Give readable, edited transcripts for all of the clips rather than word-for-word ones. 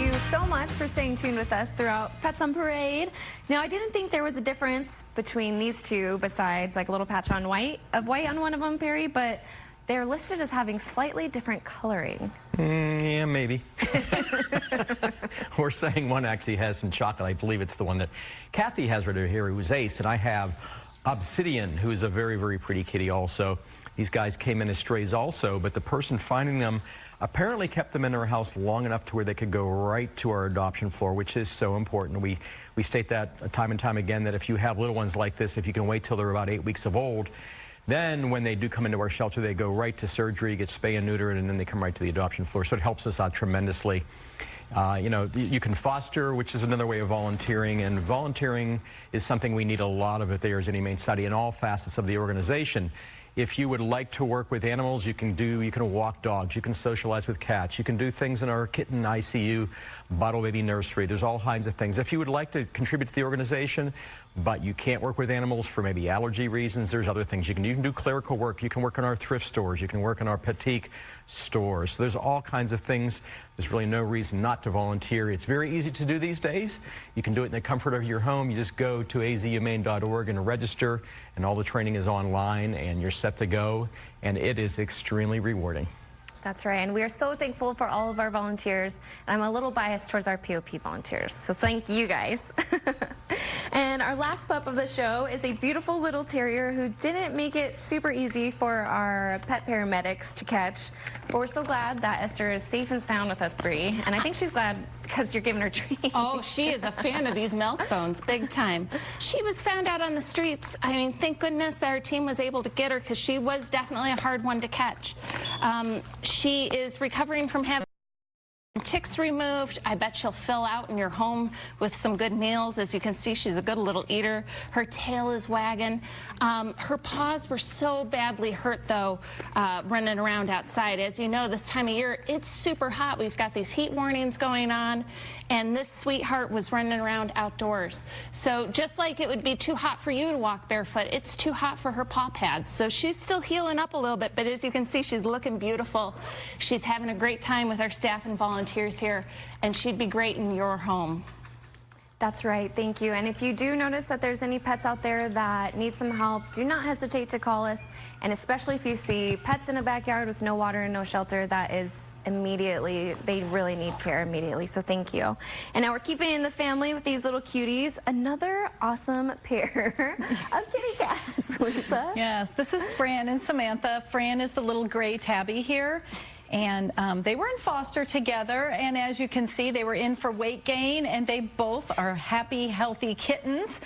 you so much for staying tuned with us throughout Pets on Parade. Now, I didn't think there was a difference between these two besides like a little patch on white on one of them, Perry, but they're listed as having slightly different coloring. Yeah, maybe. We're saying one actually has some chocolate. I believe it's the one that Kathy has right over here, who's Ace, and I have Obsidian, who's a very, very pretty kitty also. These guys came in as strays also, but the person finding them apparently kept them in their house long enough to where they could go right to our adoption floor, which is so important. We state that time and time again, that if you have little ones like this, if you can wait till they're about 8 weeks of old, then when they do come into our shelter, they go right to surgery, get spay and neutered, and then they come right to the adoption floor. So it helps us out tremendously. You know, you can foster, which is another way of volunteering, and volunteering is something we need a lot of at the Arizona Humane Society in all facets of the organization. If you would like to work with animals, you can walk dogs, you can socialize with cats, you can do things in our kitten ICU, bottle baby nursery. There's all kinds of things. If you would like to contribute to the organization, but you can't work with animals for maybe allergy reasons, there's other things you can do. You can do clerical work, you can work in our thrift stores, you can work in our Petite stores. So there's all kinds of things. There's really no reason not to volunteer. It's very easy to do these days. You can do it in the comfort of your home. You just go to azhumane.org and register, and all the training is online, and you're set to go, and it is extremely rewarding. That's right, and we are so thankful for all of our volunteers, and I'm a little biased towards our POP volunteers, so thank you guys. And our last pup of the show is a beautiful little terrier who didn't make it super easy for our pet paramedics to catch, but we're so glad that Esther is safe and sound with us, Bree, and I think she's glad because you're giving her treats. Oh, she is a fan of these milk bones, big time. She was found out on the streets. I mean, thank goodness that our team was able to get her, because she was definitely a hard one to catch. She is recovering from having ticks removed. I bet she'll fill out in your home with some good meals. As you can see, she's a good little eater. Her tail is wagging. Her paws were so badly hurt, though, running around outside. As you know, this time of year, it's super hot. We've got these heat warnings going on, and this sweetheart was running around outdoors. So just like it would be too hot for you to walk barefoot, it's too hot for her paw pads. So she's still healing up a little bit, but as you can see, she's looking beautiful. She's having a great time with our staff and volunteers here, and she'd be great in your home. That's right, thank you. And if you do notice that there's any pets out there that need some help, do not hesitate to call us. And especially if you see pets in a backyard with no water and no shelter, that is immediately, they really need care immediately, so thank you. And now we're keeping in the family with these little cuties, another awesome pair of kitty cats, Lisa. Yes, this is Fran and Samantha. Fran is the little gray tabby here. And they were in foster together, and as you can see, they were in for weight gain, and they both are happy, healthy kittens.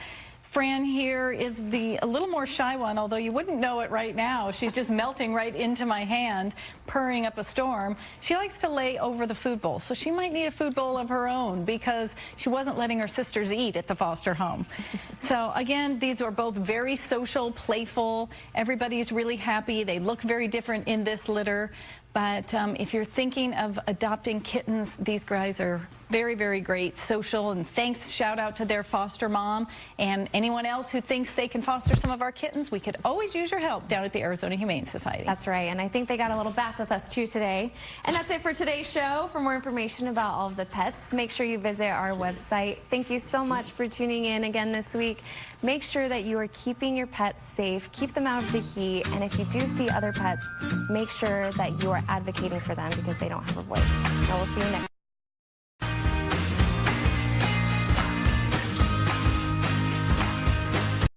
Fran here is a little more shy one, although you wouldn't know it right now. She's just melting right into my hand, purring up a storm. She likes to lay over the food bowl, so she might need a food bowl of her own because she wasn't letting her sisters eat at the foster home. So again, these are both very social, playful. Everybody's really happy. They look very different in this litter. But if you're thinking of adopting kittens, these guys are very, very great, social, and thanks, shout out to their foster mom. And anyone else who thinks they can foster some of our kittens, we could always use your help down at the Arizona Humane Society. That's right, and I think they got a little bath with us too today. And that's it for today's show. For more information about all of the pets, make sure you visit our website. Thank you so much for tuning in again this week. Make sure that you are keeping your pets safe, keep them out of the heat, and if you do see other pets, make sure that you are advocating for them because they don't have a voice. Now we'll see you next.